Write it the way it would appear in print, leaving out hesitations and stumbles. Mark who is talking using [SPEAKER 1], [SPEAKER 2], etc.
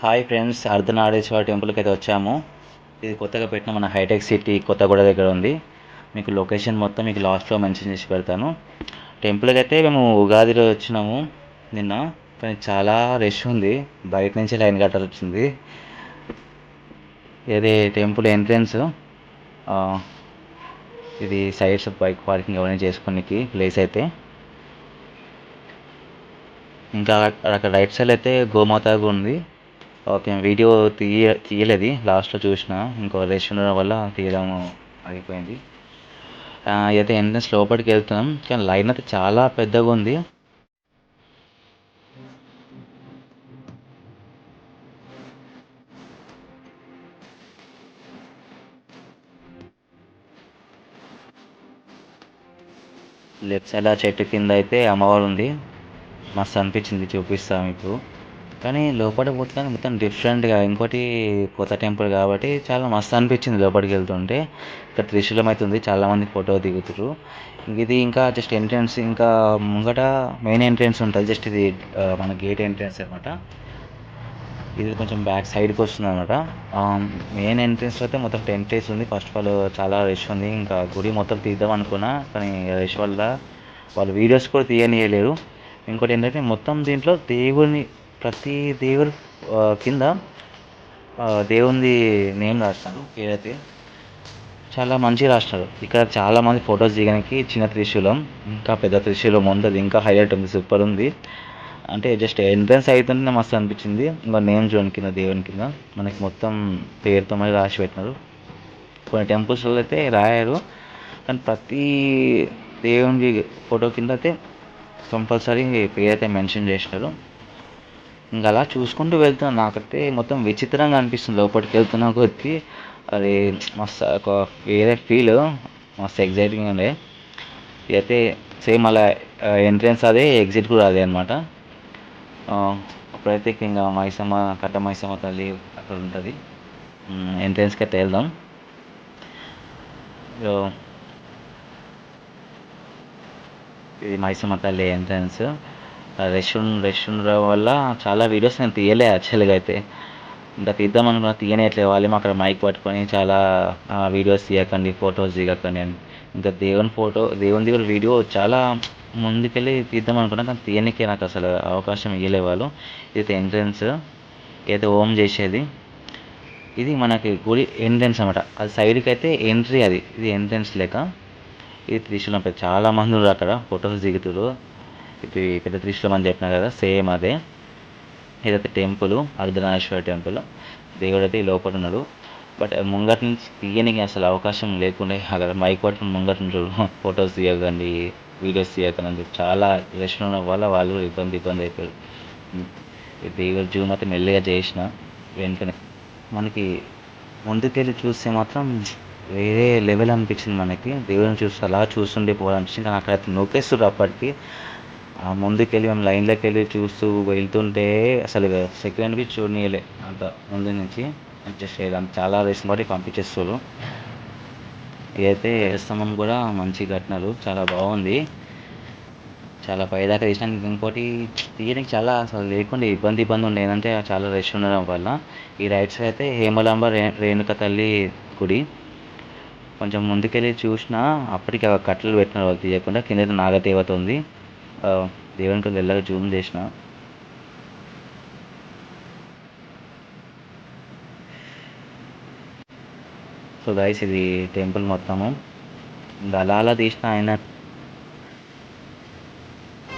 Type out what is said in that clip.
[SPEAKER 1] Hi friends, Ardhanarishvara టెంపుల్కి అయితే వచ్చాము. ఇది కొత్తగా పెట్టిన మన హైటెక్ సిటీ కొత్తగూడ దగ్గర ఉంది. మీకు లొకేషన్ మొత్తం మీకు లాస్ట్లో మెన్షన్ చేసి పెడతాను. టెంపుల్కి అయితే మేము ఉగాది రోజు వచ్చినాము నిన్న. కానీ చాలా రష్ ఉంది, బయట నుంచి లైన్ కట్టాల్సి వచ్చింది. ఇది టెంపుల్ ఎంట్రన్స్. ఇది సైడ్స్ బైక్ పార్కింగ్ ఎవరైనా చేసుకోనికి ప్లేస్ అయితే. ఇంకా అక్కడ రైట్ సైడ్ అయితే గోమాత ఉంది. ఓకే, వీడియో తీయలేదు, లాస్ట్లో చూసిన, ఇంకో రష్ ఉండడం వల్ల తీయడం ఆగిపోయింది. అయితే ఎంట్రన్స్ లోపలికి వెళ్తున్నాం, కానీ లైన్ అయితే చాలా పెద్దగా ఉంది. లెఫ్ట్ సైడ్ ఆ చెట్టు కింద అయితే అమ్మవారు ఉంది. మస్తు అనిపించింది, చూపిస్తా మీకు. కానీ లోపల పోతే మొత్తం డిఫరెంట్గా, ఇంకోటి కొత్త టెంపుల్ కాబట్టి చాలా మస్తు అనిపించింది లోపలికి వెళ్తుంటే. ఇక్కడ త్రిశూలం అవుతుంది, చాలామంది ఫోటో దిగుతారు. ఇది ఇంకా జస్ట్ ఎంట్రన్స్, ఇంకా ముంగట మెయిన్ ఎంట్రన్స్ ఉంటుంది. జస్ట్ ఇది మన గేట్ ఎంట్రన్స్ అనమాట. ఇది కొంచెం బ్యాక్ సైడ్కి వస్తుంది అనమాట. మెయిన్ ఎంట్రన్స్ అయితే మొత్తం టెంట్ వేసి ఉంది. ఫస్ట్ ఆఫ్ ఆల్ చాలా రష్ ఉంది. ఇంకా గుడి మొత్తం తీద్దాం అనుకున్నా, కానీ రష్ వల్ల వాళ్ళు వీడియోస్ కూడా తీయనియలేరు. ఇంకోటి ఏంటంటే మొత్తం దీంట్లో ప్రతి దేవుడి కింద దేవుంది నేమ్ రాస్తారు, పేరైతే చాలా మంచిగా రాస్తారు. ఇక్కడ చాలామంది ఫొటోస్ దిగడానికి చిన్న త్రిశూలం, ఇంకా పెద్ద త్రిశూలం ఉంది, అది ఇంకా హైలైట్ ఉంది, సూపర్ ఉంది. అంటే జస్ట్ ఎంట్రన్స్ అవుతుంటే మస్తు అనిపించింది. ఇంకా నేమ్ చూడండి కింద, దేవుని కింద మనకి మొత్తం పేరుతో మరి రాసి పెట్టినారు. కొన్ని టెంపుల్స్లో అయితే రాయారు, కానీ ప్రతి దేవుని ఫోటో కింద అయితే కంపల్సరీ పేరు అయితే మెన్షన్ చేసినారు. ఇంకా అలా చూసుకుంటూ వెళ్తున్నాను. నాకైతే మొత్తం విచిత్రంగా అనిపిస్తుంది లోపలికి వెళ్తున్నా కొద్దీ. అది మస్తు ఒక వేరే ఫీల్, మస్తు ఎగ్జైటింగ్ ఉండే. ఇదైతే సేమ్ అలా ఎంట్రన్స్ అదే, ఎగ్జిట్ కూడా అదే అనమాట. అప్పుడైతే ఇంకా మైసమ్మ, కట్ట మైసమ్మ తల్లి అక్కడ ఉంటుంది. ఎంట్రన్స్కి అయితే వెళ్దాం. ఇది మైసమ్మ తల్లి ఎంట్రన్స్. రష్ ఉండడం వల్ల చాలా వీడియోస్ నేను తీయలే యాక్చువల్గా అయితే. ఇంకా తీద్దాం అనుకున్నా, తీయనియట్లేదు. వాళ్ళు అక్కడ మైక్ పట్టుకొని చాలా వీడియోస్ తీయకండి, ఫొటోస్ దిగకండి అని. ఇంకా దేవుని దగ్గర వీడియో చాలా ముందుకెళ్ళి తీద్దాం అనుకున్నా, కానీ తీయనికే నాకు అసలు అవకాశం ఇవ్వలే వాళ్ళు. ఇది ఎంట్రన్స్, ఏదో ఓం చేసేది. ఇది మనకి గుడి ఎంట్రన్స్ అనమాట. అది సైడ్కి అయితే ఎంట్రీ, ఇది ఎంట్రన్స్ లెక్క. ఇది త్రిశూలం పెద్ద, చాలా మంది ఉన్నారు అక్కడ ఫొటోస్ దిగుతారు. ఇది పెద్ద త్రిశూలం అని చెప్పినా కదా, సేమ్ అదే. ఇదైతే టెంపుల్, అర్ధనారీశ్వర టెంపుల్. దేవుడు అయితే లోపల ఉన్నాడు. బట్ ముంగట నుంచి తీయనికి అసలు అవకాశం లేకుండా అక్కడ మైక్ పట్టుకుని ముంగట ఉంటాడు, ఫొటోస్ తీయకండి, వీడియోస్ తీయకండి అని చెప్పి. చాలా రష్ ఉండడం వల్ల వాళ్ళు ఇబ్బంది అయిపోయారు. దేవుడు జూమ్ అయితే మెల్లిగా చేసిన వెంటనే మనకి ముందుకెళ్ళి చూస్తే మాత్రం వేరే లెవెల్ అనిపించింది మనకి. దేవుడిని చూస్తే అలా చూస్తుండే పోవాలనిపించింది, కానీ అక్కడ నొక్కేస్తారు అప్పటికి. ముందుకెళ్ళి మేము లైన్లోకి వెళ్ళి చూస్తూ వెళ్తుంటే అసలు సెకండ్కి చూడనీయలే అంత ముందు నుంచి. జస్ట్ చాలా రేసిన బట్టి పంపించేస్తారు. ఇదైతే స్తంభం కూడా మంచిగా కట్టినారు, చాలా బాగుంది. చాలా పైదాకా తీసినాక ఇంకోటి తీయడానికి చాలా అసలు లేకుండా ఇబ్బంది ఉండే, ఏంటంటే చాలా రష్ ఉండడం వల్ల. ఈ రైట్ సైడ్ అయితే హేమలాంబ రేణుక తల్లి గుడి. కొంచెం ముందుకెళ్ళి చూసినా అప్పటికి కట్టెలు పెట్టిన వాళ్ళు తీయకుండా. కింద నాగదేవత ఉంది, దేవునికి వెళ్ళగా జూమ్ చేసిన. సో గైస్, ఇది టెంపుల్ మొత్తము. ఇంకా అలా తీసిన